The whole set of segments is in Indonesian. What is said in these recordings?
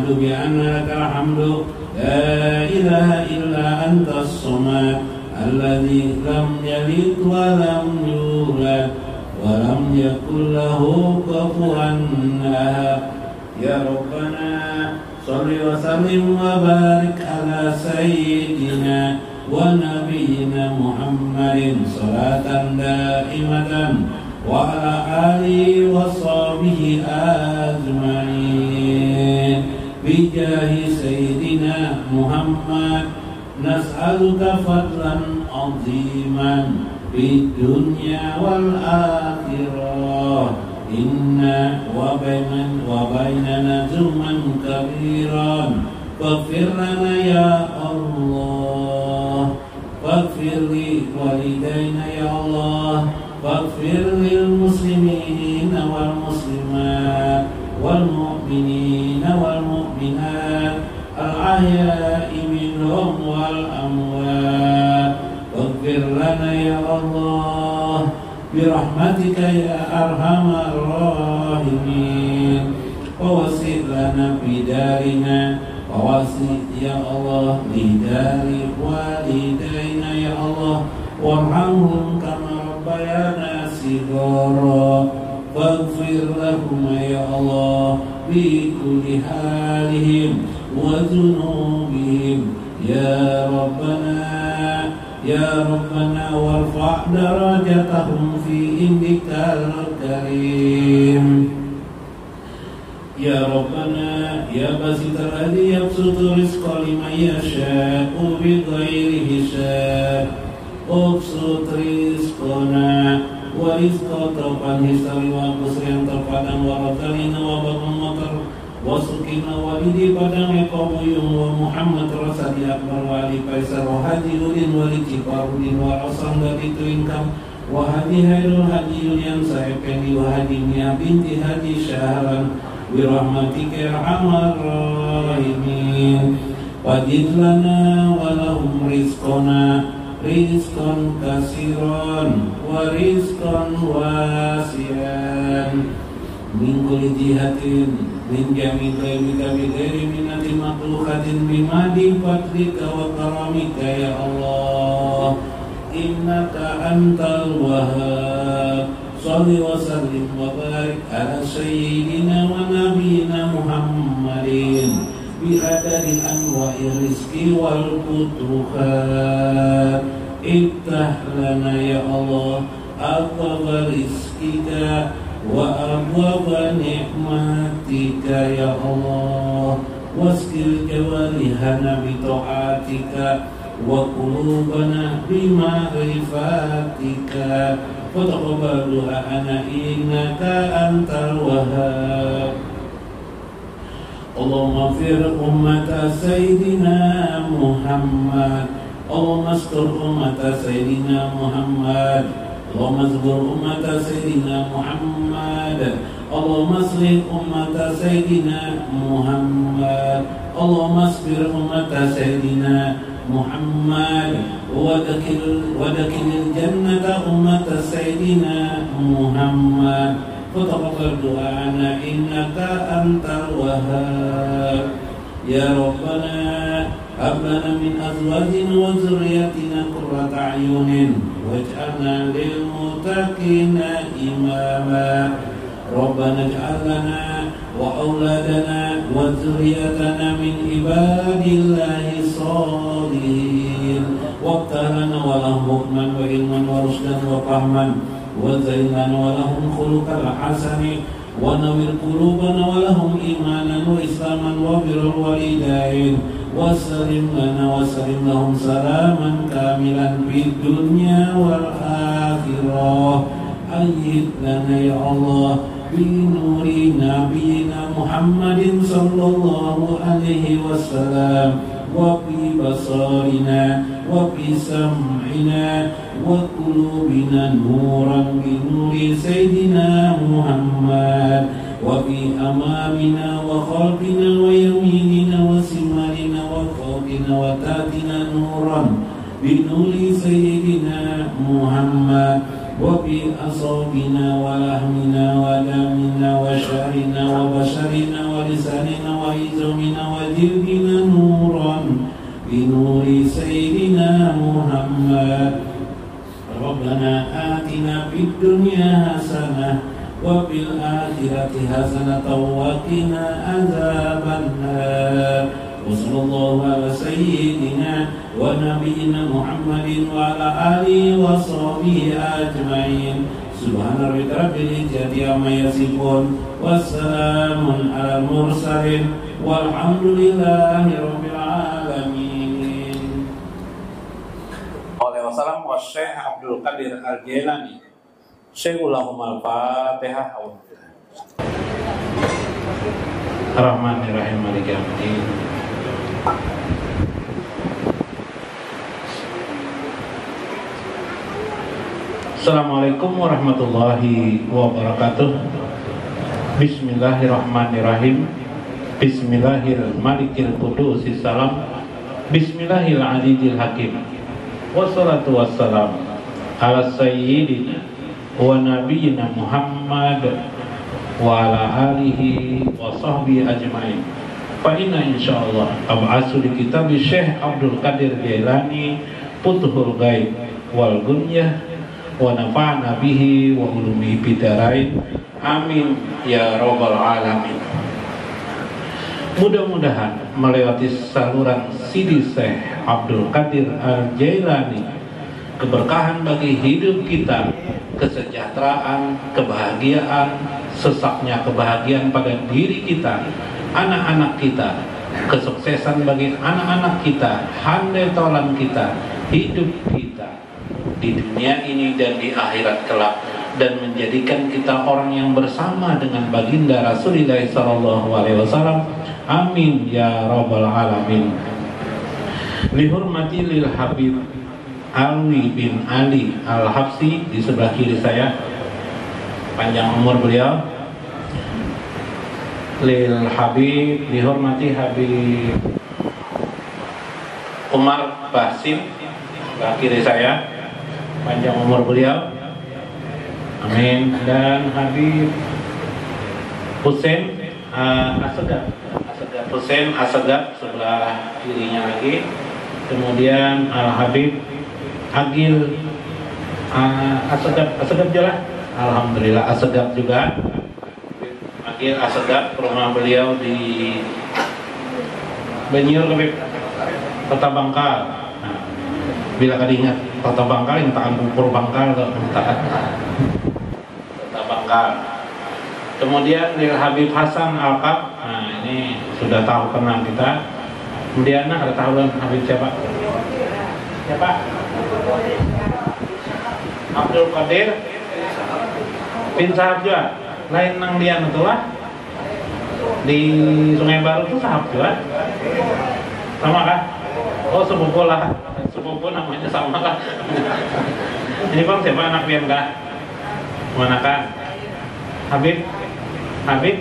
أشهد بأن لك الحمد لا إله إلا أنت الصمد الذي لم يلد ولم يولد ولم يكن له كفوا أحد. يا ربنا صل وسلم وبارك على سيدنا ونبينا محمد صلاة دائمة وعلى آله وصحبه أجمعين بجاه سيدنا محمد. نسألك فضلا عظيما في الدنيا والآخرة إنا وبيننا جرما كبيرا فاغفر لنا يا الله فاغفر لوالدينا يا الله فاغفر للمسلمين والمسلمات والمؤمنين والمؤمنات الأحياء منهم والأموات واغفر لنا يا الله برحمتك يا أرحم الراحمين. ووسع لنا في دارنا ووسع يا الله لدار والدينا يا الله وارحمهم كما ربيانا صغارا واغفر لهم يا الله بكل حالهم وذنوبهم يا ربنا وارفع درجتهم في عندك الكريم. يا ربنا يا باسط الذي يبسط رزق لمن يشاء بغير حساب ابسط رزقنا ورزق طوفان hisari wa kusrian terpadang warakalina wa bakun motor wasukina walidi padang ekobuyung wa Muhammad Rasadi Akbar wa Ali Faisal wa Haji Udin wa Lici Parudin wa Rasang dari Tuinkam wa Haji Hairul Haji Yulian Saependi wa Haji Mia binti Haji Syahran birahmatika ya arhamar rahimin. Wajid lana walahum rizqona rizqan kasiran wa rizqan wasian min kulli jihatin min jami' ghairika bi ghairi minati makhluqatin bimadi fadlika wa karamika ya Allah innaka antal wahhab. Shalli wa sallim wa barik ala sayyidina wa nabiyina Muhammadin bi adadil anwa'i rizqi wal futuhat. Iftah lana ya Allah abwaba rizqika wa abwaba ni'matika ya Allah waskil jawarihana bi ta'atika wa qulubana bi ma'rifatika wa taqabbal du'ana innaka antal wahhab. Allahumma fir ummata sayyidina Muhammad. Allahumma astur ummata sayyidina Muhammad. Allahumma asbur ummata sayyidina Muhammad. Allahumma aslih ummata sayyidina Muhammad. Allahumma asbir ummata sayyidina Muhammad wa dakilil jannata ummata sayyidina Muhammad. Fataqabbal du'ana innaka antal wahhab. Ya Rabbana hab lana min azwajina wa dzurriyyatina qurrata a'yunin waj'alna lil muttaqina imama. Rabbana ij'al lana wa auladana wa dzurriyyatana min ibadillahi sholihin waqta lana wa lahum hukman wa ilman wa rushdan wa fahman wa zayyana wa lahum khuluqal hasani wa nawwir qulubana wa lahum imanan wa islaman wa birrul walidain wa sallim lana wa sallim lahum salaman kamilan fid dunya wal akhirah. Ayyid lana ya Allah bi nuri nabiyina Muhammadin sallallahu alaihi wasallam wa fi basarina wa fi sam'ina wa qulubina nuran bi nuri sayyidina Muhammad wa fi amamina wa khalfina wa yaminina wa simalina wa fawqina wa tatina nuran bi nuri sayyidina Muhammad wa fi asabina wa lahmina wa damina wa syarina wa basharina wa lisanina wa izumina وزدنا نورا بنور سيدنا محمد ربنا آتنا في الدنيا حسنة وفي الآخرة حسنة وقنا عذاب النار وصلى الله على سيدنا ونبينا محمد وعلى آله وصحبه أجمعين سبحان ربك رب العزة عما يصفون والسلام على المرسلين والحمد لله رب العالمين. Wassalamualaikum Syekh Abdul Qadir Al-Jailani. Syekhulahum al-Fatihah. Ar-Rahmanir-Rahim Maliki Yaumiddin. Assalamualaikum warahmatullahi wabarakatuh. Bismillahirrahmanirrahim. Bismillahirrahmanirrahim. Qudusis salam. Bismillahirrahmanirrahim hakim. Wassalatu wassalam ala sayyidina wa nabiyyina Muhammad wa ala alihi wa sahbihi ajma'in. Fa inna insyaallah ab'asu di kitab Syekh Abdul Qadir Jailani Futhul Ghaib wal Gunyah wa nafa'na bihi wa ulumi bidarain. Amin ya rabbal alamin. Mudah-mudahan melewati saluran Sidi Syekh Abdul Qadir Al-Jailani keberkahan bagi hidup kita, kesejahteraan, kebahagiaan, sesaknya kebahagiaan pada diri kita, anak-anak kita, kesuksesan bagi anak-anak kita, handai tolan kita, hidup kita di dunia ini dan di akhirat kelak, dan menjadikan kita orang yang bersama dengan baginda Rasulullah SAW. Amin ya rabbal alamin. Lihurmati lil Habib Alwi bin Ali Al-Habsi di sebelah kiri saya, panjang umur beliau. Lil Habib, dihormati Habib Umar Basim sebelah kiri saya, panjang umur beliau. Amin. Dan Habib Hussein Asegaf Hussein Asegaf sebelah kirinya lagi. Kemudian Al-Habib Agil Asegaf juga. Alhamdulillah Asegaf juga. Agil Asegaf, rumah beliau di Banjir Kebib, Kota Bangkal. Nah, bila kalian ingat Kota Bangkal yang takan Pupur Bangkal atau Kota Bangkal. Kemudian Lil Habib Hasan Al-Qab. Nah, ini sudah tahu kenal kita. Kemudian ada tahu Habib siapa? Siapa? Abdul Qadir bin Sahab juga. Lain nang lian itulah di Sungai Baru itu Sahab juga. Sama kah? Oh, sepupu lah. Sepupu namanya sama lah. Ini bang siapa anak pian kah? Mana kah? Habib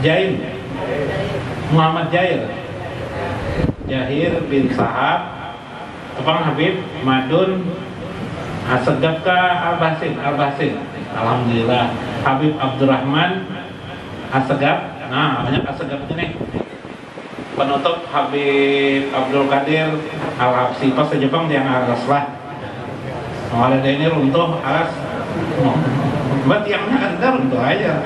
Jain Muhammad Jahir bin Sahab. Tepang Habib Madun Asegaf Al-Basin. Alhamdulillah. Habib Abdurrahman Asegaf. Nah, banyak Asegaf ini. Penutup Habib Abdul Qadir Al-Habsi. Pas ke Jepang yang aras lah. Kalau ada ini runtuh aras. Buat yang ada runtuh aja.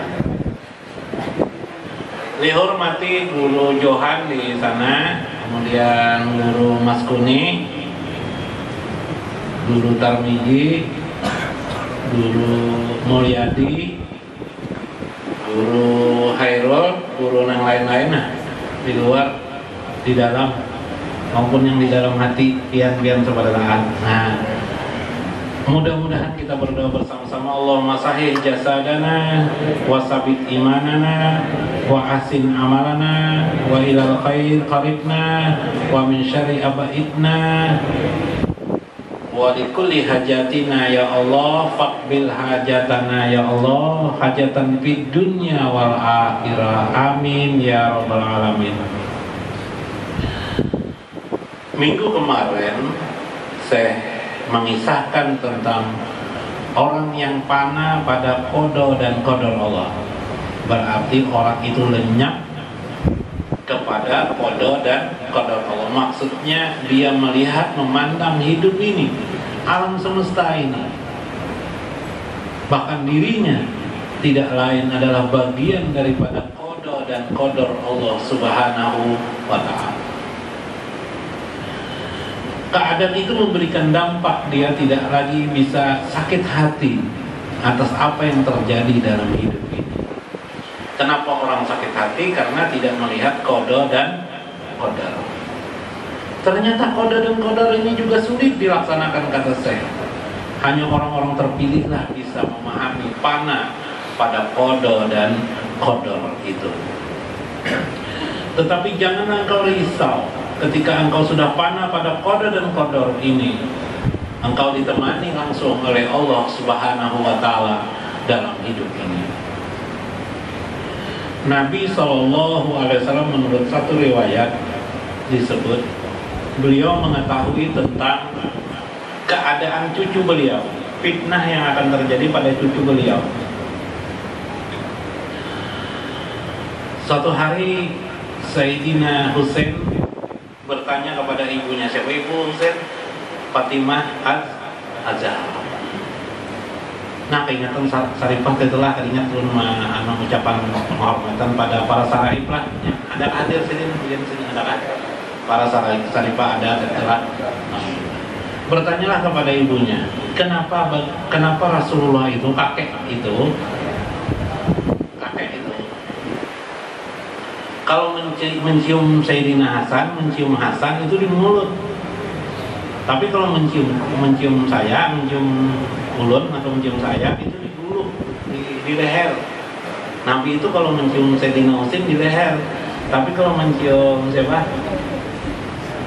Dihormati Guru Johan di sana, kemudian Guru Mas Kuni, Guru Tarmiji, Guru Mulyadi, Guru Hairul, Guru yang lain-lain, nah, di luar, di dalam, maupun yang di dalam hati, pian-pian sepadaan. Nah, mudah-mudahan kita berdoa bersama-sama. Allahumma sahih jasadana wa sabit imanana wa asin amalana wa ilal khair qaribna wa min syarri abaidna wa likulli hajatina ya Allah faqbil hajatana ya Allah hajatan fid dunya wal akhirah. Amin ya rabbal alamin. Minggu kemarin saya mengisahkan tentang orang yang panah pada qada dan qadar Allah. Berarti orang itu lenyap kepada kepada qada dan qadar Allah. Maksudnya dia melihat, memandang hidup ini, alam semesta ini, bahkan dirinya tidak lain adalah bagian daripada qada dan qadar Allah Subhanahu wa ta'ala. Keadaan itu memberikan dampak, dia tidak lagi bisa sakit hati atas apa yang terjadi dalam hidup ini. Kenapa orang sakit hati? Karena tidak melihat qada dan qadar. Ternyata qada dan qadar ini juga sulit dilaksanakan, kata saya. Hanya orang-orang terpilihlah bisa memahami fana pada qada dan qadar itu. Tetapi jangan engkau risau ketika engkau sudah fana pada qada dan qadar ini. Engkau ditemani langsung oleh Allah Subhanahu wa ta'ala dalam hidup ini. Nabi SAW menurut satu riwayat disebut, beliau mengetahui tentang keadaan cucu beliau, fitnah yang akan terjadi pada cucu beliau. Suatu hari Sayyidina Husain bertanya kepada ibunya, siapa ibu Husain? Fatimah Az-Zahra. Nah, keingatan Sarifah itulah keingat ucapan penghormatan pada para saraib lah. Ada hadir sini ada para Sarifah ada telah. Bertanyalah kepada ibunya, kenapa Rasulullah itu kakek itu kalau mencium Sayyidina Hasan, mencium Hasan itu di mulut. Tapi kalau mencium saya, mencium ulun atau mencium saya itu di bulu, di leher. Nabi itu kalau mencium Sayyidina Husain di leher. Tapi kalau mencium siapa?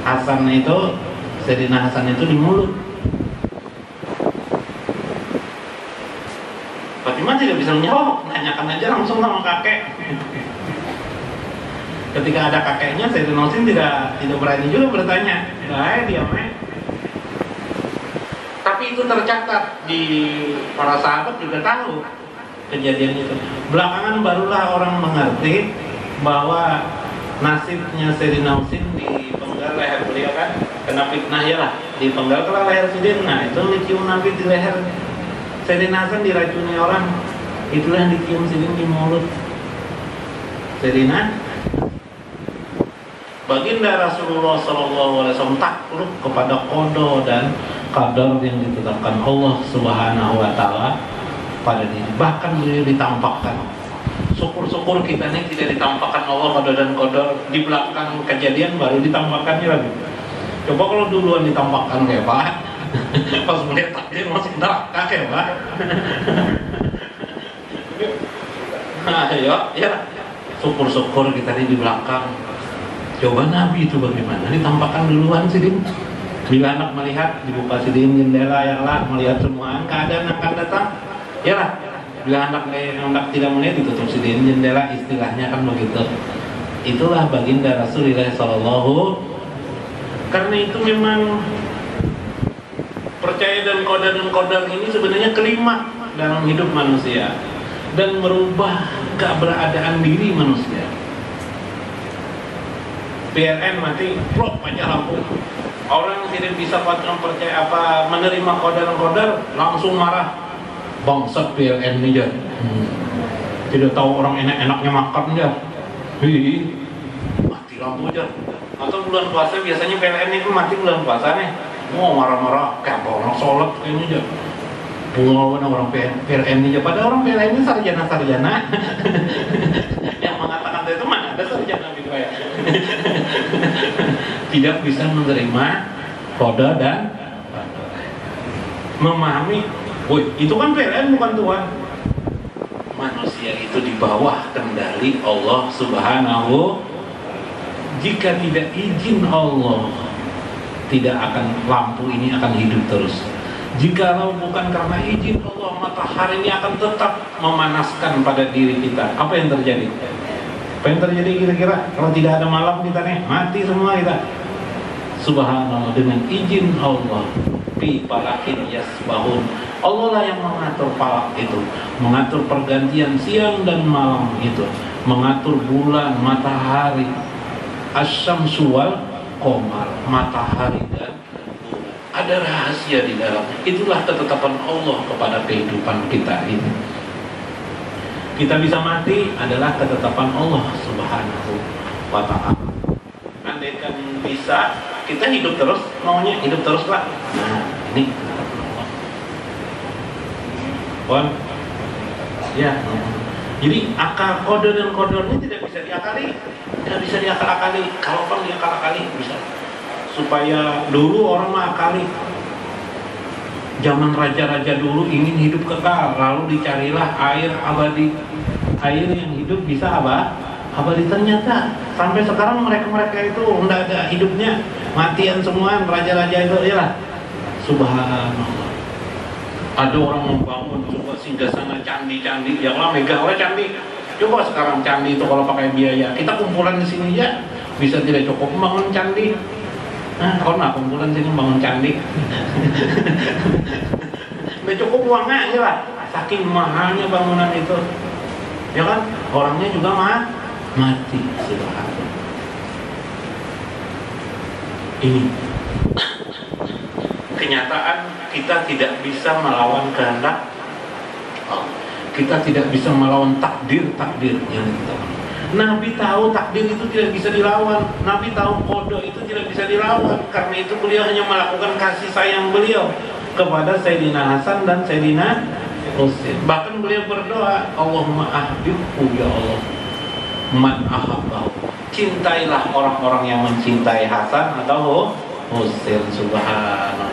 Hasan itu, Sayyidina Hasan itu di mulut. Fatimah tidak bisa menjawab, tanyakan aja langsung sama kakek. Ketika ada kakeknya, Sayyidina Husain tidak berani juga bertanya. Diam. Tapi itu tercatat di para sahabat juga tahu kejadian itu. Belakangan barulah orang mengerti bahwa nasibnya Sayyidina Husain dipenggal leher beliau kan, kena fitnah ya lah, dipenggal ke leher Sayyidina. Nah, itu dicium Nabi di leher. Sayyidina Hasan diracuni orang, itulah yang dicium Sayyidina di mulut. Sayyidina Baginda Rasulullah SAW takluk kepada qada dan qadar yang ditetapkan Allah Subhanahu wa ta'ala pada diri. Bahkan beliau ditampakkan. Syukur-syukur kita ini tidak ditampakkan Allah qada dan qadar di belakang kejadian, baru ditampakkannya lagi. Coba kalau duluan ditampakkan kayak Pak, pas melihat takdir masuk neraka kayak Pak. Nah, ya. Syukur-syukur kita ini di belakang. Coba Nabi itu bagaimana? Ditampakkan duluan sih, bila anak melihat dibuka sidin jendela ya lah, melihat semua keadaan akan datang. Ya lah, bila anak tidak melihat ditutup sidin jendela, istilahnya kan begitu. Itulah baginda Rasulullah Sallallahu. Karena itu memang percaya dan qadar ini sebenarnya kelima dalam hidup manusia dan merubah keberadaan diri manusia. PLN mati, plok aja lampu. Orang tidak bisa percaya menerima qadar langsung marah. Bangsat PLN ini aja. Tidak tahu orang enak-enaknya makan aja. Mati lampu aja. Atau bulan puasa biasanya PLN itu mati bulan puasa nih. Mau marah-marah kayak orang sholat kayaknya aja. Bunga orang PLN aja. Padahal orang PLN ini sarjana-sarjana. Yang mengatakan itu mana ada sarjana gitu ya. Tidak bisa menerima qada dan memahami, woi itu kan PLN bukan Tuhan. Manusia itu di bawah kendali Allah Subhanahu. Jika tidak izin Allah, tidak akan lampu ini akan hidup terus. Jikalau bukan karena izin Allah, matahari ini akan tetap memanaskan pada diri kita. Apa yang terjadi? Apa yang terjadi kira-kira kalau tidak ada malam kita nih? Mati semua kita. Subhanallah, dengan izin Allah. Fi falakin yasbahun. Allah lah yang mengatur falak itu, mengatur pergantian siang dan malam itu, mengatur bulan, matahari. Asyamsu wal qamar, matahari dan bulan. Ada rahasia di dalamnya. Itulah ketetapan Allah kepada kehidupan kita ini. Kita bisa mati adalah ketetapan Allah Subhanahu wa ta'ala. Andaikan bisa, kita hidup terus, maunya hidup terus lah. Nah, ini ketetapan Allah. Pon, ya. Jadi akal qadar dan qadarnya tidak bisa diakali, tidak bisa diakal-akali. Kalau pun diakal-akali bisa. Supaya dulu orang mengakali. Zaman raja-raja dulu ingin hidup kekal, lalu dicarilah air abadi. Air yang hidup bisa apa? Abadi. Ternyata sampai sekarang mereka itu tidak ada hidupnya, matian semua raja-raja itu ya lah. Subhanallah. Ada orang membangun coba singgasana candi-candi, yang lah megah oleh candi. Coba sekarang candi itu kalau pakai biaya, kita kumpulan di sini ya bisa tidak cukup membangun candi. Nah, kalau nak kumpulan sini bangun candi, nggak cukup uangnya aja lah. Saking mahalnya bangunan itu, ya kan? Orangnya juga mati. Subhanallah. Ini kenyataan, kita tidak bisa melawan kehendak Allah. Kita tidak bisa melawan takdir yang kita. Nabi tahu takdir itu tidak bisa dilawan. Nabi tahu qada itu tidak bisa dilawan. Karena itu beliau hanya melakukan kasih sayang beliau kepada Sayyidina Hasan dan Sayyidina Husain. Bahkan beliau berdoa, Allahumma ahbibhu ya Allah man ahabbahu. Cintailah orang-orang yang mencintai Hasan atau Husain. Subhanallah.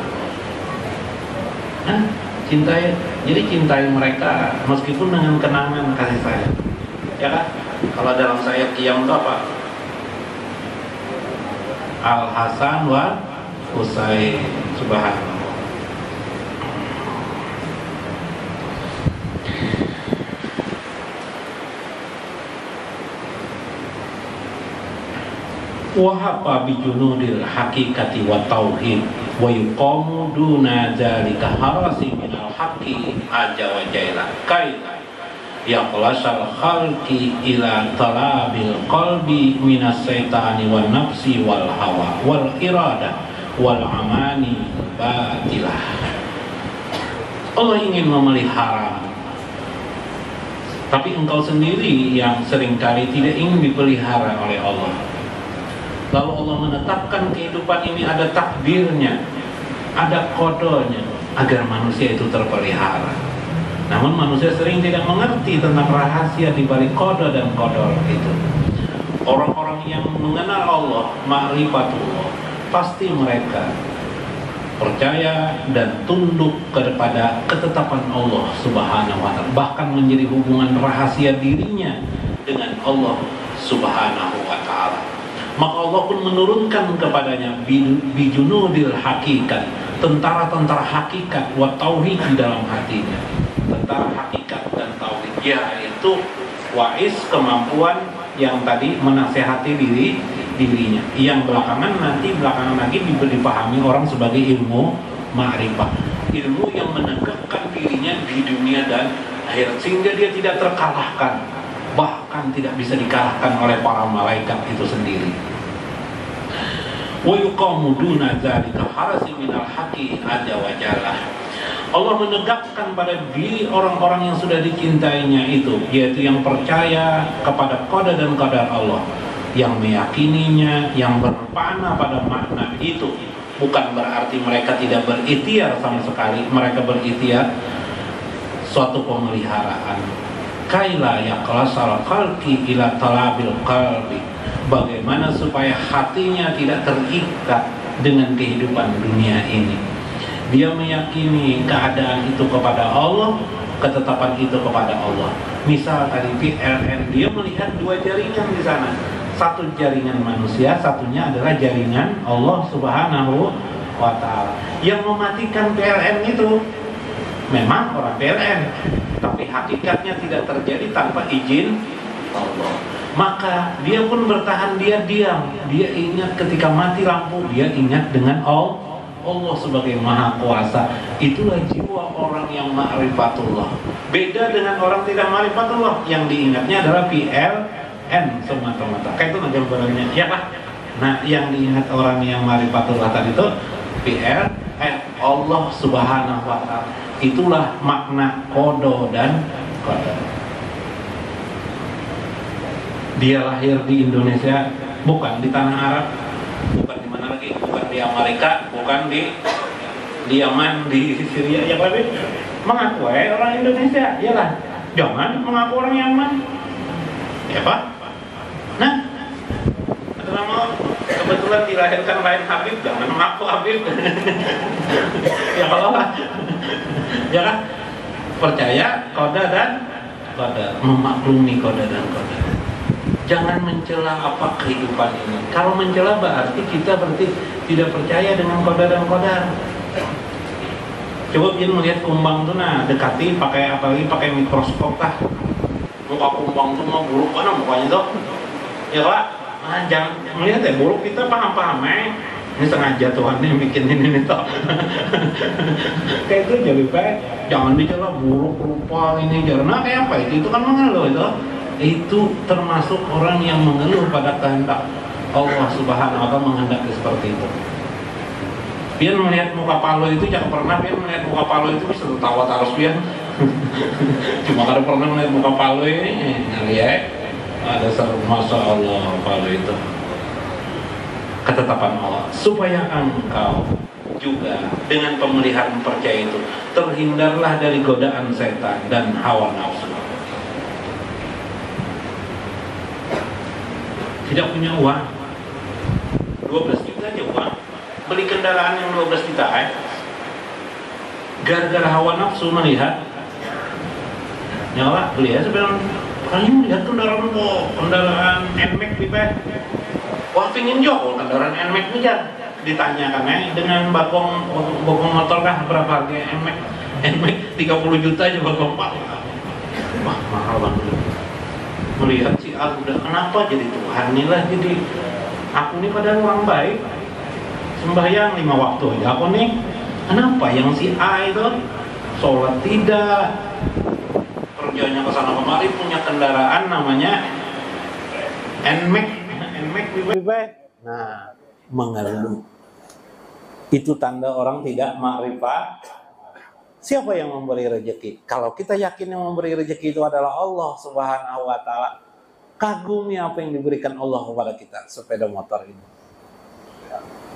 Cintai, jadi cintai mereka meskipun dengan kenangan kasih sayang. Ya kan? Kalau dalam ayat Qiyam itu apa? Al Hasan wa Husain. Subhanallah. Wahapa bijunudil hakikati wa tauhid wa yuqamu duna dzalika harasi minal haqqi aja wa jaila kaila yaqlasal khalqi ila talabil qalbi minas syaitani wan nafsi wal hawa wal irada wal amani batilah. Allah ingin memelihara, tapi engkau sendiri yang seringkali tidak ingin dipelihara oleh Allah. Lalu Allah menetapkan kehidupan ini ada takdirnya, ada kodonya, agar manusia itu terpelihara. Namun manusia sering tidak mengerti tentang rahasia di balik kodo dan kodor itu. Orang-orang yang mengenal Allah, ma'rifatullah, pasti mereka percaya dan tunduk kepada ketetapan Allah Subhanahu wa ta'ala, bahkan menjadi hubungan rahasia dirinya dengan Allah Subhanahu wa ta'ala. Maka Allah pun menurunkan kepadanya bijunudil hakikat, tentara-tentara hakikat wa tauhid di dalam hatinya. Tentara hakikat dan tauhid, yaitu wais, kemampuan yang tadi menasehati dirinya, yang belakangan lagi dipahami orang sebagai ilmu ma'rifah, ilmu yang menegakkan dirinya di dunia dan akhirat, sehingga dia tidak terkalahkan, bahkan tidak bisa dikalahkan oleh para malaikat itu sendiri. Wa yuqamu duna dzalika harasi minal haqqi aja wa jalla. Allah menegakkan pada diri orang-orang yang sudah dicintainya itu, yaitu yang percaya kepada qada dan qadar Allah, yang meyakininya, yang berpana pada makna itu. Bukan berarti mereka tidak berikhtiar sama sekali, mereka berikhtiar suatu pemeliharaan. Kaila yaqlasal khalqi ila talabil qalbi. Bagaimana supaya hatinya tidak terikat dengan kehidupan dunia ini. Dia meyakini keadaan itu kepada Allah, ketetapan itu kepada Allah. Misal tadi PLN, dia melihat dua jaringan di sana. Satu jaringan manusia, satunya adalah jaringan Allah Subhanahu wa ta'ala. Yang mematikan PLN itu memang orang PLN, tapi hakikatnya tidak terjadi tanpa izin Allah. Maka dia pun bertahan, dia diam. Dia ingat ketika mati lampu, dia ingat dengan Allah sebagai maha kuasa. Itulah jiwa orang yang ma'rifatullah. Beda dengan orang tidak ma'rifatullah, yang diingatnya adalah PLN semata-mata. Kayak itu aja barangnya, ya Pak. Nah, yang diingat orang yang marifatullah tadi itu PR Allah Subhanahu wa Ta'ala. Itulah makna kodo dan qadar. Dia lahir di Indonesia, bukan di tanah Arab, bukan di mana lagi, bukan di Amerika, bukan di Yaman, di Syria, yang lebih mengaku orang Indonesia, iyalah. Jangan mengaku orang Yaman, ya Pak. Nah, karena mau kebetulan dilahirkan lain Habib, jangan mengaku Habib. Ya kalau lah, jangan percaya qada dan qadar, memaklumi qada dan qadar. Jangan mencela apa kehidupan ini. Kalau mencela berarti kita tidak percaya dengan qada dan qadar. Coba biar melihat kumbang tuh, nah dekati apalagi pakai mikroskop lah. Muka kumbang tuh mau buruk mana mukanya tuh? Ya Pak, nah, jangan melihat ya buruk, kita paham ini sengaja Tuhan yang bikin ini toh. Kayak itu jadi Pak, jangan dicela buruk rupa ini karena kayak apa itu kan mengeluh itu. Itu termasuk orang yang mengeluh pada kehendak Allah Subhanahu wa Ta'ala, menghendaki seperti itu. Pian melihat muka Palo itu jangan pernah Pian melihat muka Palo itu bisa tertawa terus Pian. Cuma kalau pernah melihat muka Palo ini ngelihat ada satu masya Allah Palo itu ketetapan Allah supaya engkau juga dengan pemeliharaan percaya itu terhindarlah dari godaan setan dan hawa nafsu. Tidak punya uang 12 juta aja uang, beli kendaraan yang 12 juta gara-gara hawa nafsu melihat nyawa beli ya sebenarnya kalian melihat kendaraan NMAX wah pingin jauh kendaraan NMAX ini ditanyakan dengan bagong motor kah berapa harga NMAX 30 juta aja bagong Pak, wah mahal banget. Melihat si A udah kenapa jadi Tuhan inilah, jadi aku nih padahal orang baik sembahyang 5 waktu aja aku nih, kenapa yang si A itu sholat tidak, kerjanya kesana kemari, punya kendaraan namanya NMAX nah mengeluh. Itu tanda orang tidak makrifat. Siapa yang memberi rezeki? Kalau kita yakin yang memberi rezeki itu adalah Allah Subhanahu wa Ta'ala, kagumi apa yang diberikan Allah kepada kita, sepeda motor ini.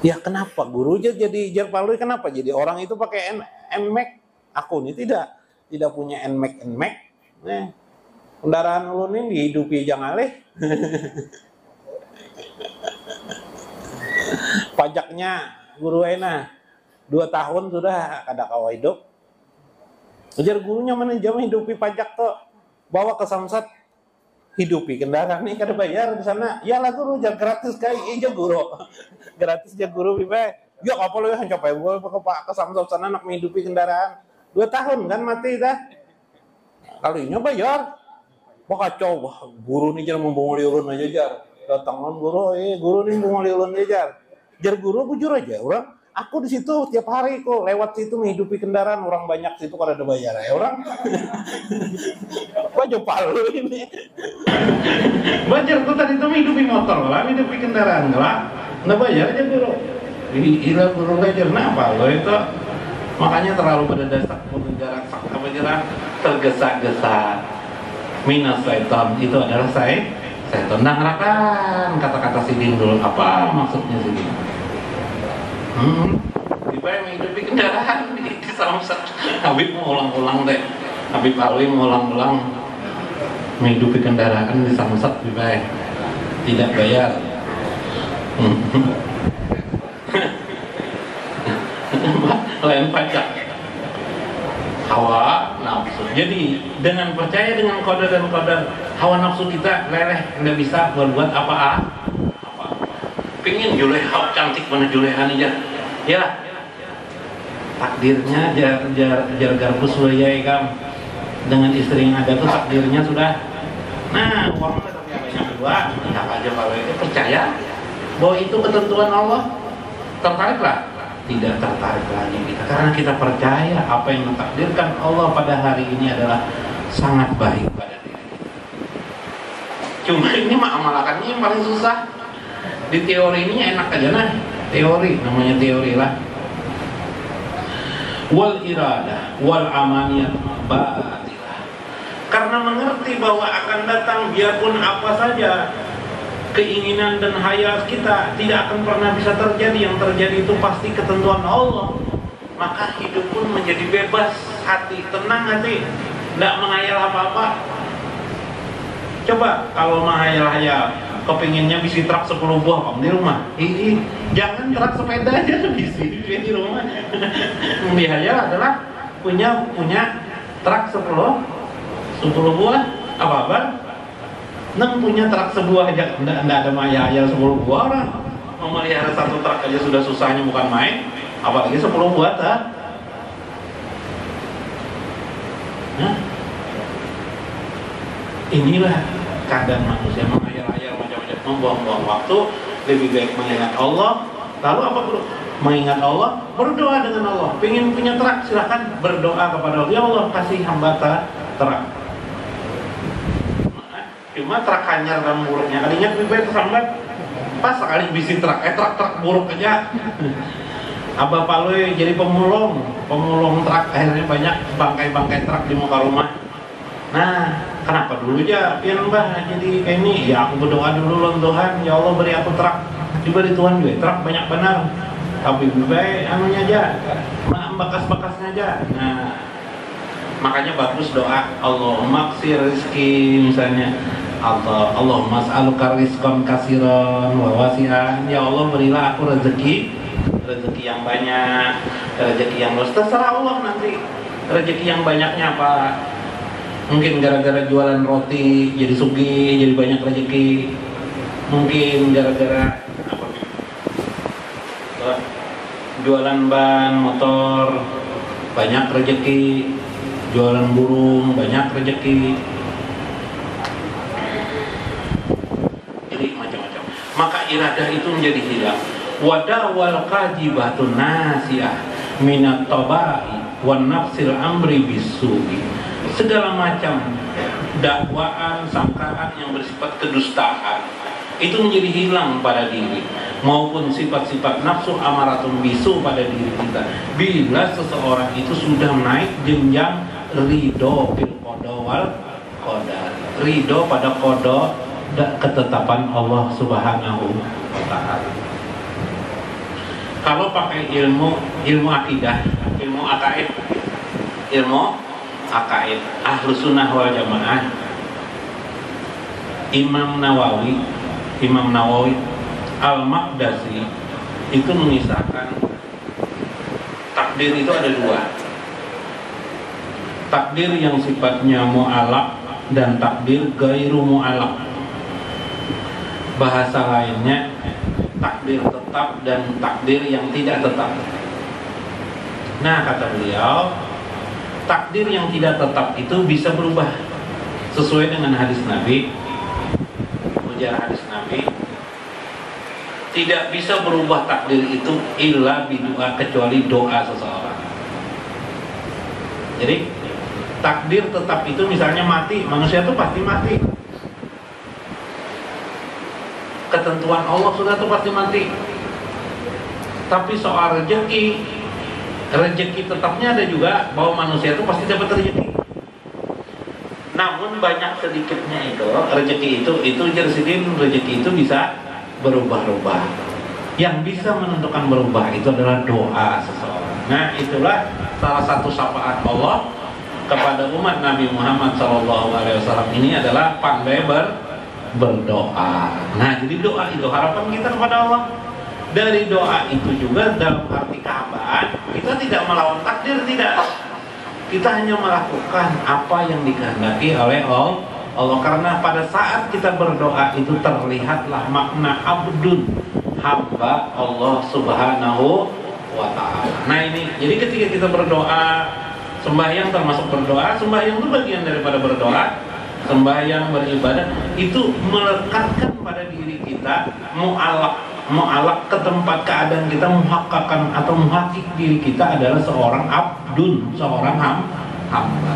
Ya kenapa gurunya jadi Jerpalui, kenapa jadi orang itu pakai NMAX? Aku ini tidak punya NMAX. Kendaraan ulun ini dihidupi jangan alih. Pajaknya guru enak 2 tahun sudah ada kawa hidup. Ujar gurunya mana jam hidupi pajak tuh, bawa ke Samsat hidupi kendaraan nih kada bayar di sana. Ya lah guru jar gratis kali aja guru. Gratis aja guru bibe. Ya apa lo yang coba gue ke Samsat sana nak menghidupi kendaraan 2 tahun kan mati dah. Kalinya bayar. Wah kacau, wah guru nih jar membunguli ulun aja jar. Datangan guru, guru nih membunguli ulun aja jar. Jar guru bujur aja orang. Aku di situ tiap hari kok lewat situ menghidupi kendaraan, orang banyak situ kalau ada bayar ya orang. Baju Palu ini. Bajar tuh tadi tuh menghidupi motor lah, menghidupi kendaraan lah. Nggak bayar aja guru. Gila guru belajar apa lo itu? Makanya terlalu pada dasar jarak apa jarak tergesa-gesa. Minas syaitan itu adalah syaitan. Nangarakan kata-kata Sidin dulu apa maksudnya Sidin? Tiba menghidupi kendaraan di Samsat. Habib mau ulang-ulang deh. Habib Alwi mau ulang-ulang menghidupi kendaraan di Samsat tiba tidak bayar. Lain pajak. Hawa nafsu. Jadi dengan percaya dengan qada dan qadar, hawa nafsu kita leleh, nggak bisa berbuat apa-apa. Pingin Juleha cantik mana Juleha nih ya takdirnya jar garbus wayai kam dengan istri yang ada tuh takdirnya sudah. Nah uang tapi banyak dua tidak aja kalau itu percaya bahwa itu ketentuan Allah, tertariklah tidak tertarik lagi kita karena kita percaya apa yang ditakdirkan Allah pada hari ini adalah sangat baik pada diri. Cuma ini amalkannya yang paling susah. Di teori ini enak aja nah, teori namanya teori lah. Wal iradah wal amaniyat batilah. Karena mengerti bahwa akan datang biarpun apa saja keinginan dan hayal kita tidak akan pernah bisa terjadi. Yang terjadi itu pasti ketentuan Allah. Maka hidup pun menjadi bebas hati, tenang hati, tidak menghayal apa-apa. Coba kalau menghayal-hayal, kepinginnya bisi truk 10 buah om di rumah. Jangan truk sepeda aja bisi di rumah. Yang dihayal adalah punya truk 10 buah apa? Neng punya truk sebuah aja, enggak ada maya-hayal 10 buah orang. Memelihara satu truk aja sudah susahnya bukan main, apalagi 10 buah tak? Nah, inilah kadang manusia menghayal-hayal macam-macam, membuang-buang waktu. Lebih baik mengingat Allah. Lalu apa bro? Mengingat Allah, berdoa dengan Allah. Pengen punya truk, silahkan berdoa kepada Allah. Ya Allah kasih hamba truk. Cuma truk hanyar dan buruknya kalinya lebih baik tersambat. Pas sekali bisi truk buruk aja. Abah Paloi jadi pemulung truk, akhirnya banyak bangkai-bangkai truk di muka rumah. Nah, kenapa dulu aja pian Mbah jadi kayak ini? Ya aku berdoa dulu loh Tuhan, ya Allah beri aku truk. Diberi Tuhan gue, truk banyak benar. Tapi lebih baik anunya aja, bekas-bekasnya aja. Nah, makanya bagus doa Allahumma qsir rizki misalnya. Allahumma as'aluka rizqan katsiran wa wasi'an. Ya Allah berilah aku rezeki yang banyak, rezeki yang luas. Terserah Allah nanti rezeki yang banyaknya apa. Mungkin gara-gara jualan roti jadi sugih, jadi banyak rezeki. Mungkin gara-gara apa? Jualan ban motor banyak rezeki, jualan burung banyak rezeki. Jadi macam-macam. Maka iradah itu menjadi hilang. Wadawal qajibatun nasiyah minat tabai wan nafsil amri bisu'i. Segala macam dakwaan, sangkaan yang bersifat kedustaan itu menjadi hilang pada diri, maupun sifat-sifat nafsu amaratun bisu pada diri kita bila seseorang itu sudah naik jenjang ridho fil qada wal qadar, ridho pada qada dan ketetapan Allah Subhanahu wa taala. Kalau pakai ilmu akidah, ilmu akaid Ahlus Sunnah wal Jamaah, Imam Nawawi Al-Maqdasi itu mengisahkan takdir itu ada dua. Takdir yang sifatnya mu'alaq dan takdir gairu mu'alaq. Bahasa lainnya takdir tetap dan takdir yang tidak tetap. Nah, kata beliau, takdir yang tidak tetap itu bisa berubah sesuai dengan hadis Nabi. Ujar hadis Nabi, tidak bisa berubah takdir itu illa bidoa, kecuali doa seseorang. Jadi takdir tetap itu misalnya mati, manusia itu pasti mati. Ketentuan Allah sudah itu pasti mati. Tapi soal rezeki tetapnya ada juga, bahwa manusia itu pasti dapat rezeki. Namun banyak sedikitnya itu rezeki itu jersidin, rezeki itu bisa berubah-ubah. Yang bisa menentukan berubah itu adalah doa seseorang. Nah, itulah salah satu syafaat Allah kepada umat Nabi Muhammad SAW ini adalah pandai berdoa. Nah, jadi doa itu harapan kita kepada Allah. Dari doa itu juga dalam arti kehambaan, kita tidak melawan takdir, tidak. Kita hanya melakukan apa yang dikehendaki oleh Allah. Karena pada saat kita berdoa itu terlihatlah makna abdun, hamba Allah Subhanahu wa ta'ala. Nah ini, jadi ketika kita berdoa, sembahyang termasuk berdoa, sembahyang itu bagian daripada berdoa. Sembahyang, beribadah itu melekatkan pada diri kita, mu'alak ke tempat keadaan kita, muhakkakan atau muhakik diri kita adalah seorang abdun, seorang hamba.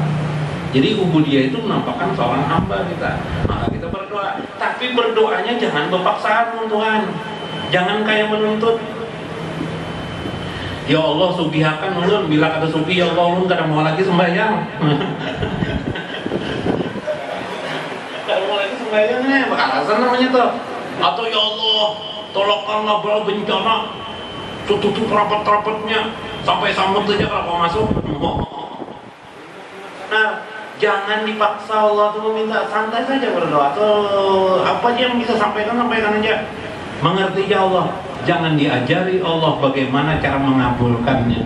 Jadi ubudiyah itu menampakkan seorang hamba kita. Maka kita berdoa, tapi berdoanya jangan berpaksaan Tuhan. Jangan kayak menuntut. Ya Allah sugihakan ulun, bila kata sugi ya Allah ulun kada mau lagi sembahyang. Kada mau lagi sembahyangnya, bakalasan namanya tuh. Atau ya Allah, tolongkanlah bala bencana, tutup rapat-rapatnya sampai sambut aja kalau masuk. Nah, jangan dipaksa Allah tuh meminta, santai saja berdoa. Tuh apa aja yang bisa sampaikan aja. Mengerti ya Allah. Jangan diajari Allah bagaimana cara mengabulkannya.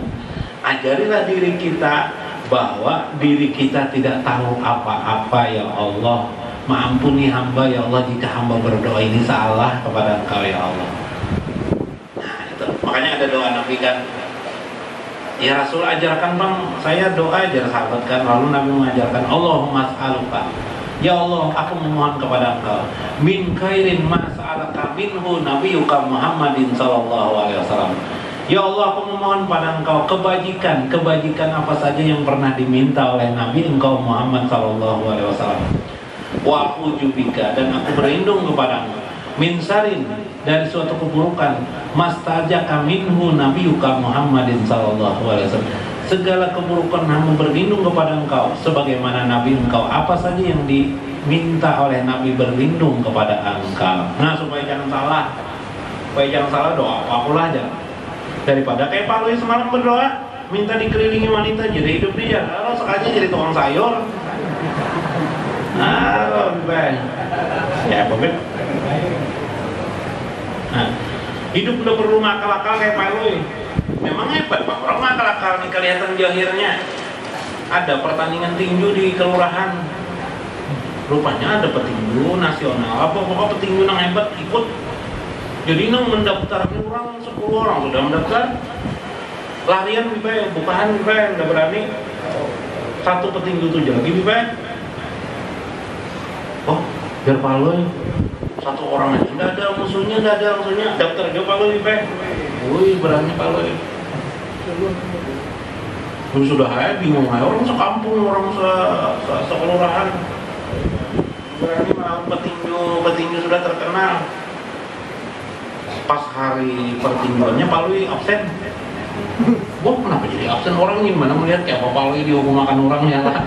Ajarilah diri kita bahwa diri kita tidak tahu apa-apa ya Allah. Maampuni hamba ya Allah jika hamba berdoa ini salah kepada Engkau ya Allah. Nah itu, makanya ada doa Nabi kan. Ya Rasul ajarkan bang, saya doa ajar sahabat kan. Lalu Nabi mengajarkan Allahumma as'aluka, ya Allah aku memohon kepada Engkau min khairin ma sa'alaka minhu nabiyuka Muhammadin sallallahu alaihi wasallam. Ya Allah aku memohon pada Engkau kebajikan apa saja yang pernah diminta oleh Nabi Engkau Muhammad sallallahu alaihi wasallam. Wa a'udzubika, dan aku berlindung kepadamu min sarin, dari suatu keburukan mastajaka minhu nabiyuka Muhammadin sallallahu alaihi wasallam. Segala keburukan hamba berlindung kepada Engkau sebagaimana Nabi Engkau apa saja yang diminta oleh Nabi berlindung kepada Engkau. Nah supaya jangan salah doa apalah aja, daripada kayak Pak Lui semalam berdoa minta dikelilingi wanita jadi hidup dia, kalau sekali jadi tukang sayur. Nah lebih baik ya Bobet. Nah hidup udah perlu ngakal-akal kayak Pak Lui. Memang hebat Pak, orang akal-akal nih kelihatan jahirnya. Ada pertandingan tinju di kelurahan, rupanya ada petinju nasional, apa petinju yang hebat ikut. Jadi nang mendaftarkan orang 10 orang sudah mendaftar. Larian bipa, bukaan bipa, udah berani. Satu petinju tuh lagi bipa. Oh, biar Paloi satu orang aja, nggak ada musuhnya, daftar aja Paloi bipa. Wih berani Paloi. Sudah bingung orang sekampung, orang sekelurahan berani melawan petinju sudah terkenal. Pas hari pertinjuannya Paloi absen. Wah kenapa jadi absen, orang gimana melihat kayak apa Paloi dihukum makan orang ya lah.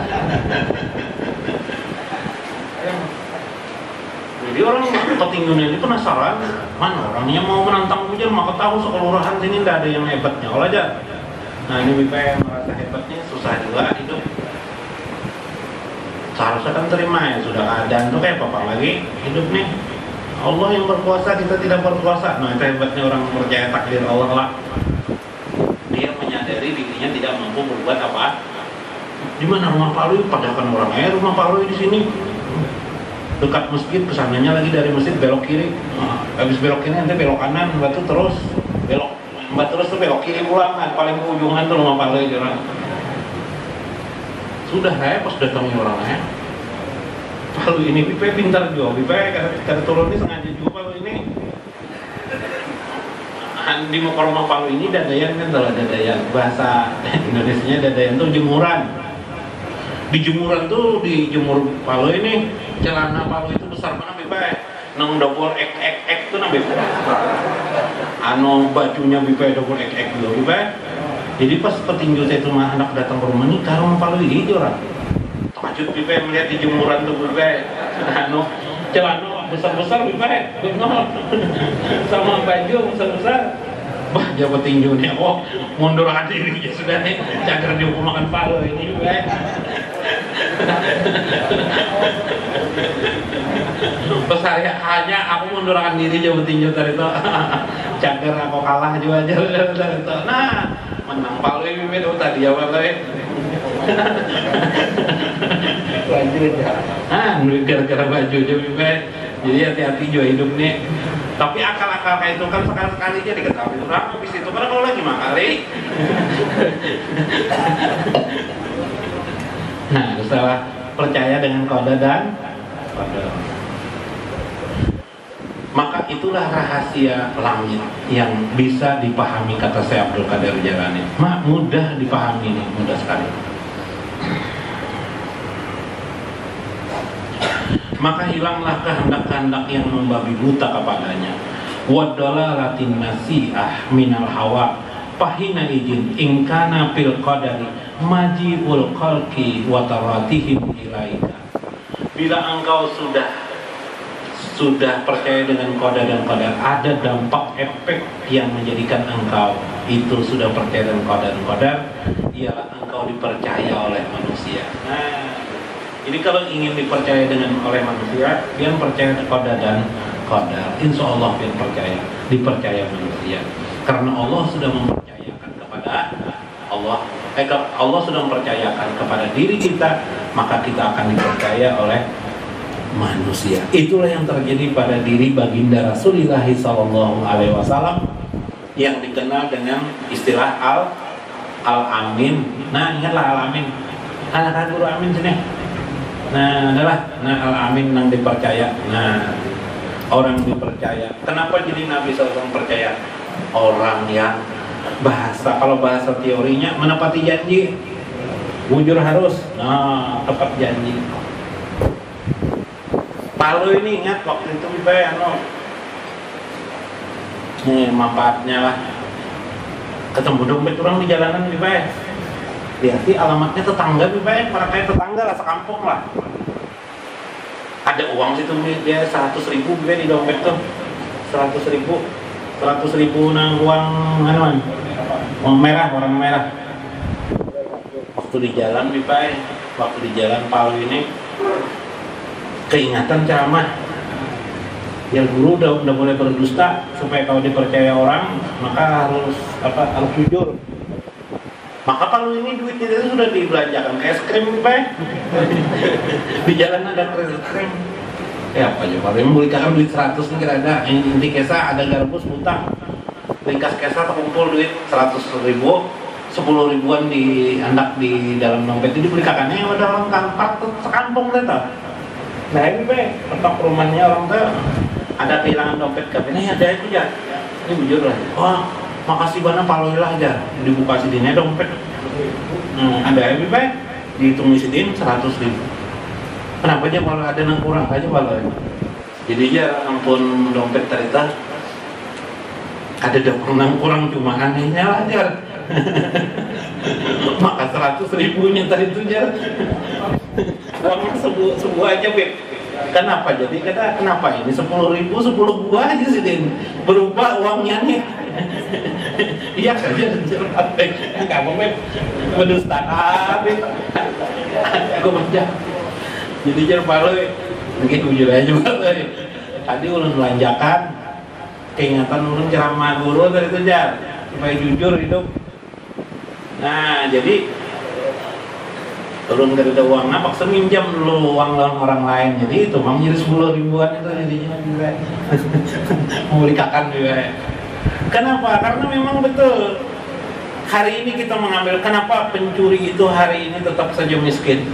Jadi orang petinjunya ini penasaran, mana orangnya mau menantang hujan, maka tahu sekelurahan sini tidak ada yang hebatnya olah aja. Nah ini BPM merasa hebatnya, susah juga hidup. Seharusnya kan terima ya, sudah keadaan tuh kayak apa lagi hidup nih. Allah yang berkuasa, kita tidak berkuasa. Nah itu hebatnya orang percaya takdir Allah lah. Dia menyadari dirinya tidak mampu berbuat apa. Di mana rumah Paloi? Padahal orang rumah Paloi di sini. Dekat masjid, kesananya lagi dari masjid belok kiri. Nah, habis belok kiri nanti belok kanan, batu terus belok, terus tuh belok kiri pulang. Nah, paling ujungan tuh rumah Paloi orang. Sudah pas datangnya orang Paloi ini Pipe pintar juga, Pipe kada turun ini sengaja juga Paloi ini. Di muka rumah Paloi ini dadayan kan, kalau dadayan bahasa Indonesianya dadayan tuh jemuran. Di jemuran tuh dijemur Paloi ini, celana Paloi itu besar mana Pipe, nang double ek tuh nang Pipe. Bajunya Pipe double ek juga Pipe. Jadi pas petinju saya itu anak datang ke rumah ini, karung Paloi hijau orang. Takjub Pipe melihat di jemuran tuh Pipe. Celana besar-besar Pipe, sama baju besar-besar. Bah, jabat tinju nih, mundur diri ya sudah nih, cagar dihukum makan Paloi ini Pipe. Terus hanya aku mundurkan diri jauh tinju dari itu. Cagar aku kalah juga aja dari itu. Nah, menang Paloi itu tadi ya Paloi. Baju aja. Gara-gara baju aja Pipe. Jadi hati-hati juga hidup nih. Tapi akal-akal kayak itu kan sekali-sekali aja diketahui orang habis itu karena kalau lagi makali. Nah, setelah percaya dengan qada dan qadar, maka itulah rahasia langit yang bisa dipahami, kata Syekh Abdul Qadir Jailani. Mudah dipahami nih, mudah sekali. Maka hilanglah kehendak-kehendak yang membabi buta kepadanya. wa dalalatin nasi'ah minal hawa fahina izin ingkana fil qadari maji'ul khalqi wa taratihim ilaika. Bila engkau sudah percaya dengan qadar dan qadar, ada dampak efek yang menjadikan engkau itu sudah percaya dengan qadar dan qadar, ialah engkau dipercaya oleh manusia. Nah, jadi kalau ingin dipercaya oleh manusia, dia percaya qadar dan qadar. Insya Allah dia dipercaya manusia. Karena Allah sudah mempercayakan kepada Allah sudah mempercayakan kepada diri kita, maka kita akan dipercaya oleh manusia. Itulah yang terjadi pada diri baginda Rasulullah SAW yang dikenal dengan istilah al-amin. Nah, ingatlah al-amin. Anak guru amin sini. Nah, al-amin yang dipercaya. Nah, orang dipercaya. Kenapa jadi Nabi SAW percaya? Orang yang kalau bahasa teorinya menepati janji, bujur harus. Nah, tepat janji. Palu ini ingat waktu itu ini manfaatnya lah. Ketemu dompet orang di jalanan lihat alamatnya tetangga para kayak tetangga lah, sekampung lah. Ada uang situ dia 100.000 di dompet tuh. 100.000 nang uang uang merah, warna merah. Waktu di jalan Palu ini keingatan ceramah yang guru udah boleh berdusta, supaya kalau dipercaya orang maka harus jujur. Maka Palu ini duitnya itu sudah dibelanjakan kayak es krim di jalan ada es krim. Apa aja Palu yang belikan duit 100 nih kira ada inti kesa ada garbus utang ringkas kesa terkumpul duit 100.000, 10 ribuan diandak di dalam dompet itu dibelikannya yang ada orang kantor sekampung teta. Nah ini petok rumahnya orang tuh ada kehilangan dompet kabinnya ada itu ya. Ini bujur lah. Wah, makasih banget Palu lah aja. Dibuka sidinnya dompet. Ada ini dihitung sidin 100.000. Kenapa aja kalau ada yang kurang aja Palu. Jadi ya ampun dompet terita ada yang kurang cuma anehnya aja. Maka 100.000-nya tadi itu jar. Uangnya sebuah aja Kenapa jadi kenapa ini 10.000 10 buah aja sih Din berubah uangnya nih. Iya saja nggak mau berdusta aku baca. Jadi jar Palu mungkin jujur aja Palu tadi ulun belanjakan keingatan ulun ceramah guru tadi itu jar supaya jujur hidup. Nah jadi turun dari uang paksa minjam dulu uang orang lain, jadi itu mang jadi 10 ribuan itu jadinya juga memulikakan juga. Kenapa? Karena memang betul hari ini kita mengambil. Kenapa pencuri itu hari ini tetap saja miskin?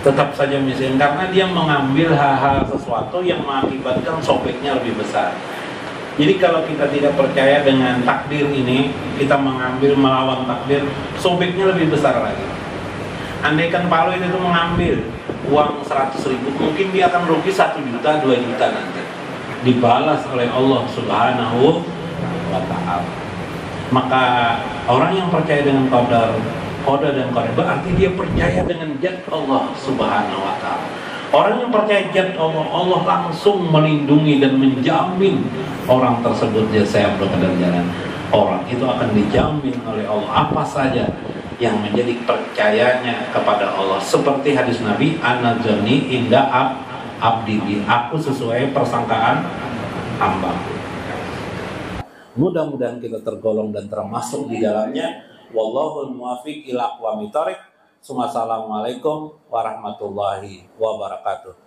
Tetap saja miskin karena dia mengambil hal-hal sesuatu yang mengakibatkan sobeknya lebih besar. Jadi kalau kita tidak percaya dengan takdir ini, kita mengambil melawan takdir, sobeknya lebih besar lagi. Andaikan Palu itu mengambil uang 100.000, mungkin dia akan rugi 1 juta, 2 juta nanti. Dibalas oleh Allah Subhanahu wa Ta'ala. Maka orang yang percaya dengan qadar dan qadar berarti dia percaya dengan zat Allah Subhanahu wa Ta'ala. Orang yang percaya zat Allah, Allah langsung melindungi dan menjamin orang tersebut saya berada jalan. Orang itu akan dijamin oleh Allah apa saja yang menjadi percayanya kepada Allah. Seperti hadis Nabi, An-Najani inda abdi, aku sesuai persangkaan hamba. Mudah-mudahan kita tergolong dan termasuk di dalamnya. Wallahul muwaffiq ila aqwamit thoriq. Assalamualaikum warahmatullahi wabarakatuh.